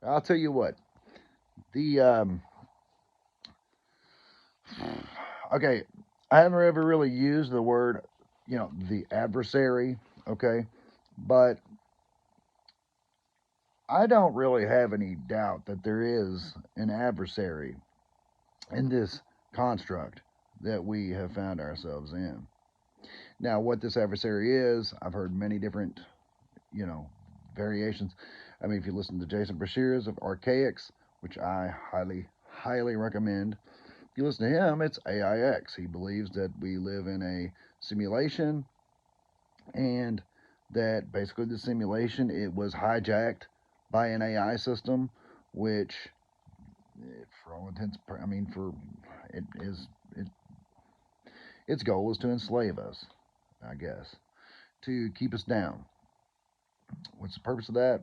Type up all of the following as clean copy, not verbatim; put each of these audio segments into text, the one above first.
I'll tell you what. The okay, I haven't ever really used the word, the adversary. Okay, but I don't really have any doubt that there is an adversary in this construct that we have found ourselves in. Now, what this adversary is, I've heard many different, you know, variations. I mean, if you listen to Jason Brashears of Archaics, which I highly recommend, if you listen to him, it's AIX. He believes that we live in a simulation and that basically the simulation it was hijacked by an AI system, which, for all intents, I mean, for it is it, its goal is to enslave us, I guess, to keep us down. What's the purpose of that?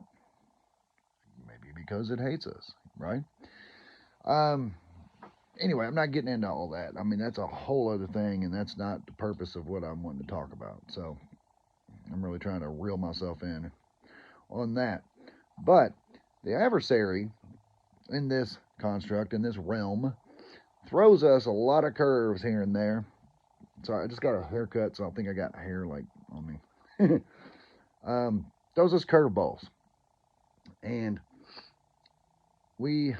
Maybe because it hates us, right? Um. Anyway, I'm not getting into all that. I mean, that's a whole other thing, and that's not the purpose of what I'm wanting to talk about. So I'm really trying to reel myself in on that. But the adversary in this construct, in this realm, throws us a lot of curves here and there. Sorry, I just got a haircut, so I think I got hair like on me. Throws us curveballs, and we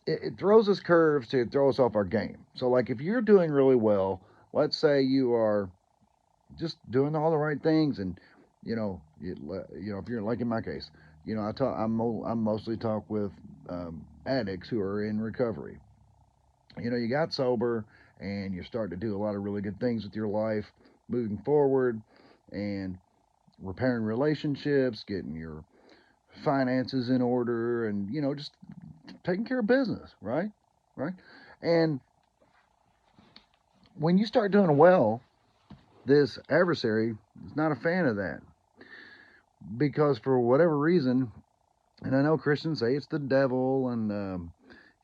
it throws us curves to throw us off our game. So, like if you're doing really well, let's say you are just doing all the right things, and if you're like in my case, I'm mostly talk with addicts who are in recovery. You got sober and you're starting to do a lot of really good things with your life moving forward and repairing relationships, getting your finances in order, and just taking care of business, right? Right? And when you start doing well, this adversary is not a fan of that because for whatever reason, and I know Christians say it's the devil and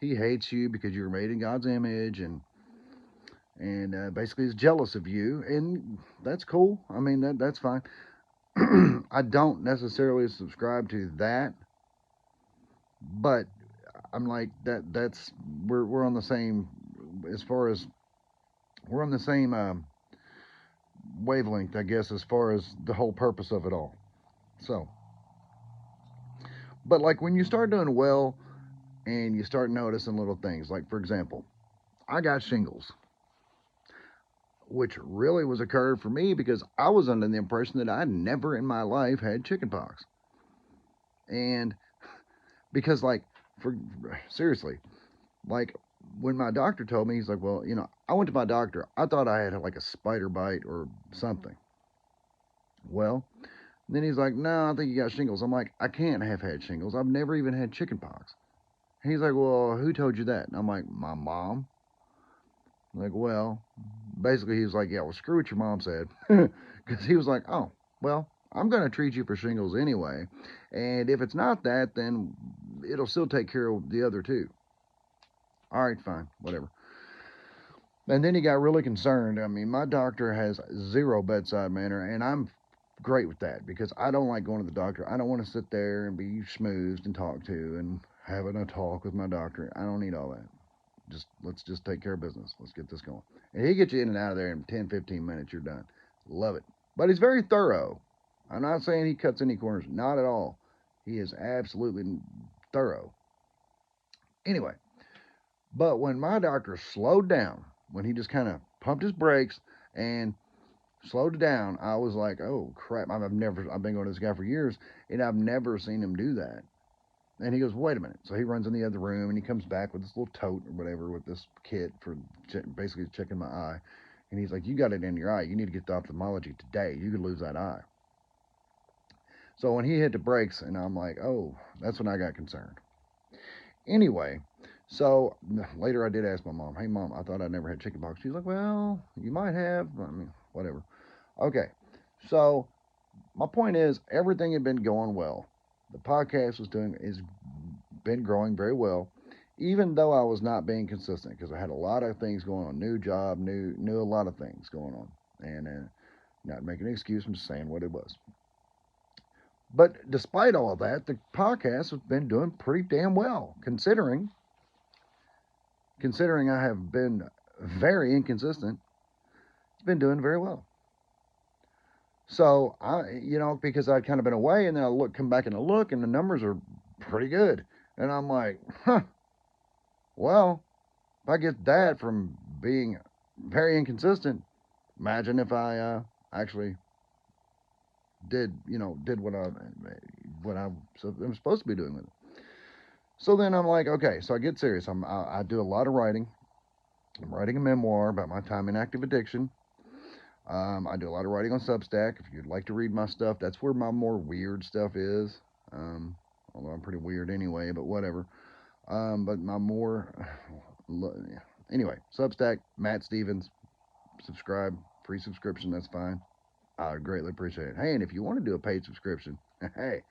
he hates you because you're made in God's image and basically is jealous of you, and that's cool. I mean that's fine. I don't necessarily subscribe to that, but I'm like that. That's we're on the same as far as we're on the same wavelength, I guess, as far as the whole purpose of it all. So, but like when you start doing well and you start noticing little things, like for example, I got shingles, which really was occurred for me because I was under the impression that I never in my life had chickenpox. And because like for seriously, like when my doctor told me, he's like, well, I went to my doctor. I thought I had like a spider bite or something. Well, then he's like, no, I think you got shingles. I'm like, I can't have had shingles. I've never even had chickenpox. He's like, well, who told you that? And I'm like, my mom. I'm like, well, basically, he was like, yeah, well, screw what your mom said. Because he was like, oh, well, I'm going to treat you for shingles anyway. And if it's not that, then it'll still take care of the other two. All right, fine, whatever. And then he got really concerned. I mean, my doctor has zero bedside manner, and I'm great with that because I don't like going to the doctor. I don't want to sit there and be schmoozed and talked to and having a talk with my doctor. I don't need all that. Let's just take care of business. Let's get this going. And he gets you in and out of there in 10, 15 minutes. You're done. Love it. But he's very thorough. I'm not saying he cuts any corners. Not at all. He is absolutely thorough. Anyway, but when my doctor slowed down, when he just kind of pumped his brakes and slowed it down, I was like, oh crap! I've been going to this guy for years, and I've never seen him do that. And he goes, wait a minute. So he runs in the other room and he comes back with this little tote or whatever with this kit for basically checking my eye. And he's like, you got it in your eye. You need to get to ophthalmology today. You could lose that eye. So when he hit the brakes, and I'm like, oh, that's when I got concerned. Anyway, so later I did ask my mom, hey, mom, I thought I never had chickenpox. She's like, well, you might have. I mean, whatever. Okay. So my point is, everything had been going well. The podcast is been growing very well, even though I was not being consistent because I had a lot of things going on, new job, knew a lot of things going on, and not making an excuse, I'm just saying what it was. But despite all of that, the podcast has been doing pretty damn well, considering I have been very inconsistent. It's been doing very well. So because I'd kind of been away, and then come back and I look, and the numbers are pretty good, and I'm like, huh, well, if I get that from being very inconsistent, imagine if I actually did what I'm supposed to be doing with it. So then I'm like, okay, so I get serious. I do a lot of writing. I'm writing a memoir about my time in active addiction. I do a lot of writing on Substack. If you'd like to read my stuff, that's where my more weird stuff is. Although I'm pretty weird anyway, but whatever. But my more, anyway, Substack, Matt Stevens, subscribe, free subscription, that's fine. I would greatly appreciate it. Hey, and if you want to do a paid subscription, hey,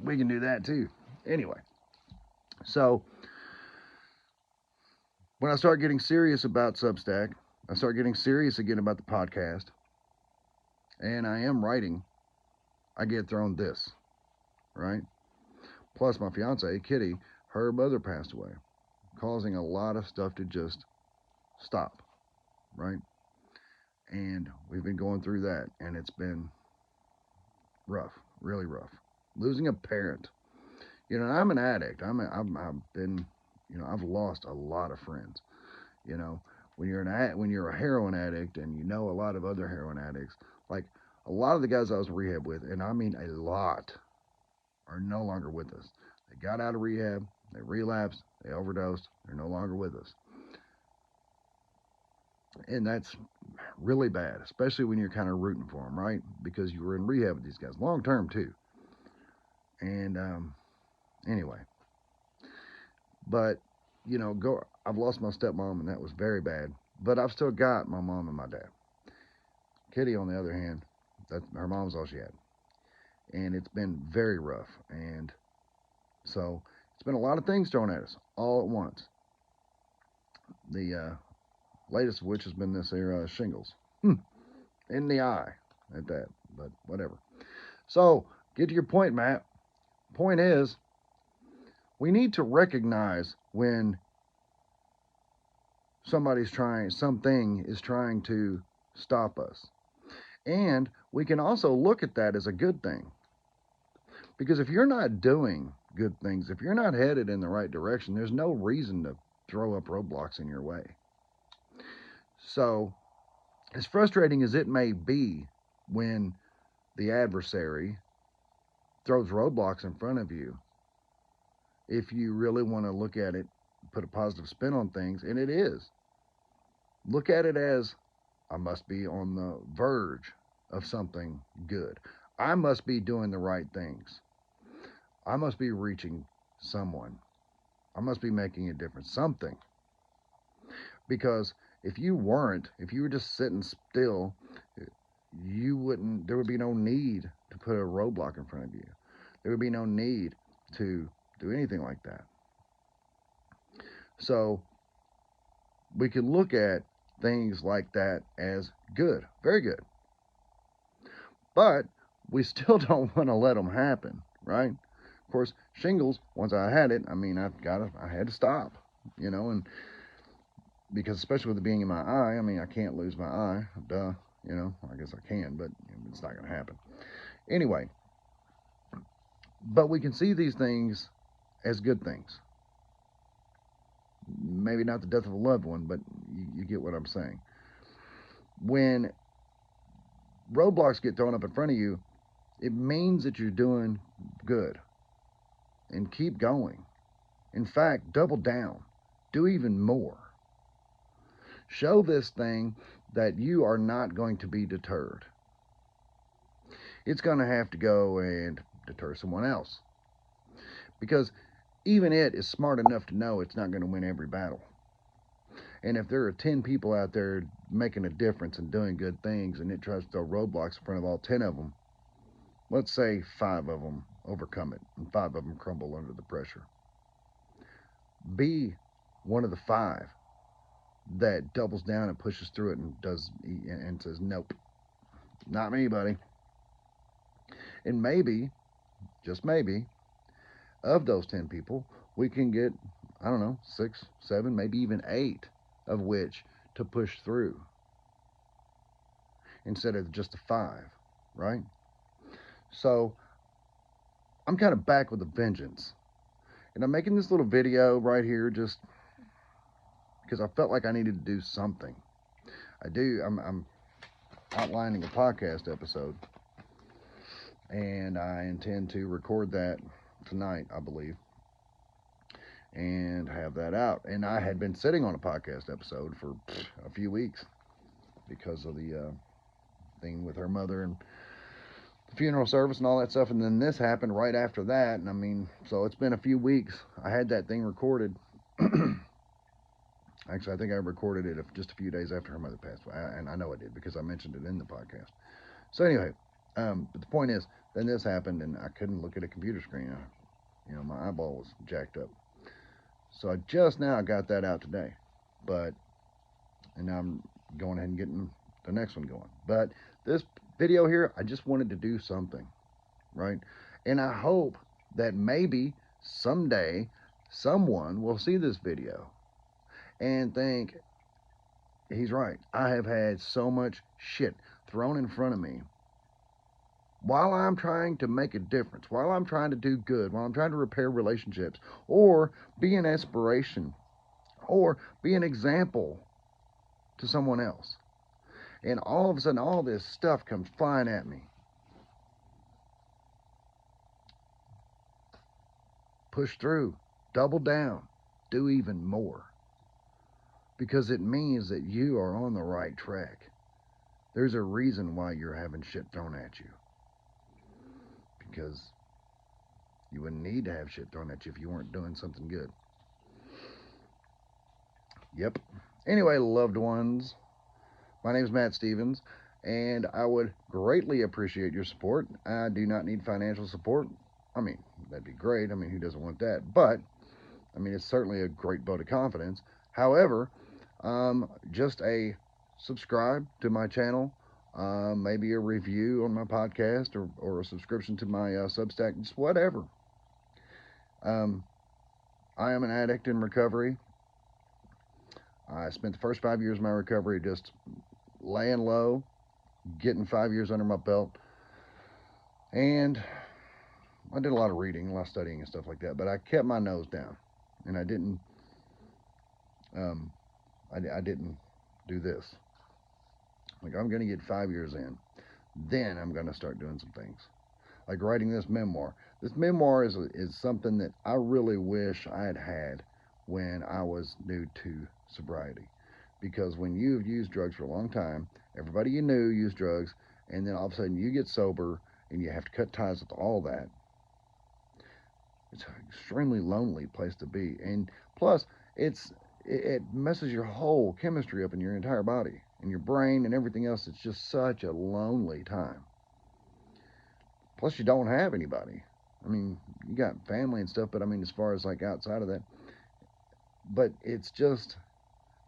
we can do that too. Anyway, so when I start getting serious about Substack, I start getting serious again about the podcast, and I am writing, I get thrown this, right? Plus, my fiance, Kitty, her mother passed away, causing a lot of stuff to just stop, right? And we've been going through that, and it's been rough, really rough. Losing a parent. I'm an addict. I've been, I've lost a lot of friends. You know, when you're a heroin addict, and you know a lot of other heroin addicts, like a lot of the guys I was in rehab with, and I mean a lot, are no longer with us. They got out of rehab, they relapsed, they overdosed, they're no longer with us. And that's really bad, especially when you're kind of rooting for them, right? Because you were in rehab with these guys long term too. And anyway, but go. I've lost my stepmom, and that was very bad. But I've still got my mom and my dad. Kitty, on the other hand, that her mom's all she had, and it's been very rough. And so it's been a lot of things thrown at us all at once. The latest of which has been this here shingles in the eye at that. But whatever. So get to your point, Matt. Point is, we need to recognize when something is trying to stop us. And we can also look at that as a good thing. Because if you're not doing good things, if you're not headed in the right direction, there's no reason to throw up roadblocks in your way. So, as frustrating as it may be when the adversary throws roadblocks in front of you, if you really want to look at it, put a positive spin on things, and it is, look at it as, I must be on the verge of something good. I must be doing the right things. I must be reaching someone. I must be making a difference. Something. Because if you were just sitting still, there would be no need to put a roadblock in front of you. There would be no need to do anything like that. So we can look at things like that as good, very good. But we still don't want to let them happen, right? Of course, shingles, once I had it, I had to stop, and because especially with it being in my eye, I can't lose my eye, duh, I guess I can, but it's not going to happen. Anyway, but we can see these things as good things. Maybe not the death of a loved one, but you get what I'm saying. When roadblocks get thrown up in front of you, it means that you're doing good. And keep going. In fact, double down. Do even more. Show this thing that you are not going to be deterred. It's going to have to go and deter someone else. Because even it is smart enough to know it's not going to win every battle. And if there are 10 people out there making a difference and doing good things, and it tries to throw roadblocks in front of all 10 of them, let's say 5 of them overcome it and 5 of them crumble under the pressure. Be one of the 5 that doubles down and pushes through it and says, nope, not me, buddy. And maybe, just maybe, of those 10 people, we can get, I don't know, 6, 7, maybe even 8 of which to push through instead of just the 5, right? So I'm kind of back with a vengeance. And I'm making this little video right here just because I felt like I needed to do something. I'm outlining a podcast episode, and I intend to record that tonight, I believe, and have that out. And I had been sitting on a podcast episode for a few weeks because of the thing with her mother and the funeral service and all that stuff. And then this happened right after that. And I mean, so it's been a few weeks. I had that thing recorded. Actually, I think I recorded it just a few days after her mother passed away, and I know I did because I mentioned it in the podcast. So anyway, but the point is, then this happened, and I couldn't look at a computer screen. My eyeball was jacked up. So I just now got that out today, and now I'm going ahead and getting the next one going. But this video here, I just wanted to do something, right? And I hope that maybe someday someone will see this video and think, he's right. I have had so much shit thrown in front of me while I'm trying to make a difference, while I'm trying to do good, while I'm trying to repair relationships, or be an inspiration, or be an example to someone else. And all of a sudden, all this stuff comes flying at me. Push through, double down, do even more. Because it means that you are on the right track. There's a reason why you're having shit thrown at you. Because you wouldn't need to have shit thrown at you if you weren't doing something good. Yep. Anyway, loved ones, my name is Matt Stevens, and I would greatly appreciate your support. I do not need financial support. I mean, that'd be great. I mean, who doesn't want that? But, I mean, it's certainly a great vote of confidence. However, just a subscribe to my channel, maybe a review on my podcast, or a subscription to my Substack, just whatever. I am an addict in recovery. I spent the first 5 years of my recovery just laying low, getting 5 years under my belt, and I did a lot of reading, a lot of studying and stuff like that, but I kept my nose down, and I didn't do this. Like, I'm going to get 5 years in, then I'm going to start doing some things, like writing this memoir. This memoir is something that I really wish I had had when I was new to sobriety, because when you've used drugs for a long time, everybody you knew used drugs, and then all of a sudden you get sober and you have to cut ties with all that. It's an extremely lonely place to be, and plus it messes your whole chemistry up in your entire body and your brain and everything else. It's just such a lonely time. Plus, you don't have anybody. I mean, you got family and stuff, but I mean, as far as like outside of that, but it's just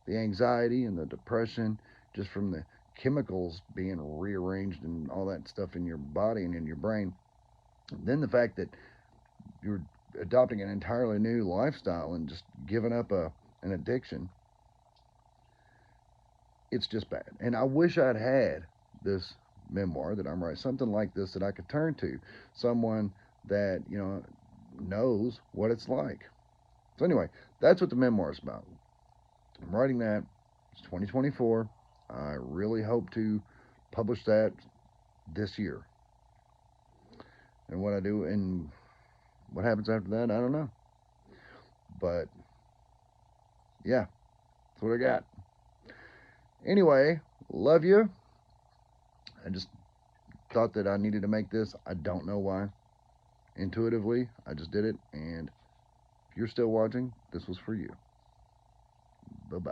the anxiety and the depression just from the chemicals being rearranged and all that stuff in your body and in your brain. Then the fact that you're adopting an entirely new lifestyle and just giving up an addiction, it's just bad. And I wish I'd had this memoir that I'm writing, something like this that I could turn to, someone that knows what it's like. So anyway, that's what the memoir is about. I'm writing that. It's 2024. I really hope to publish that this year. And what I do and what happens after that, I don't know. But yeah, that's what I got. Anyway, love you. I just thought that I needed to make this. I don't know why. Intuitively, I just did it. And if you're still watching, this was for you. Bye-bye.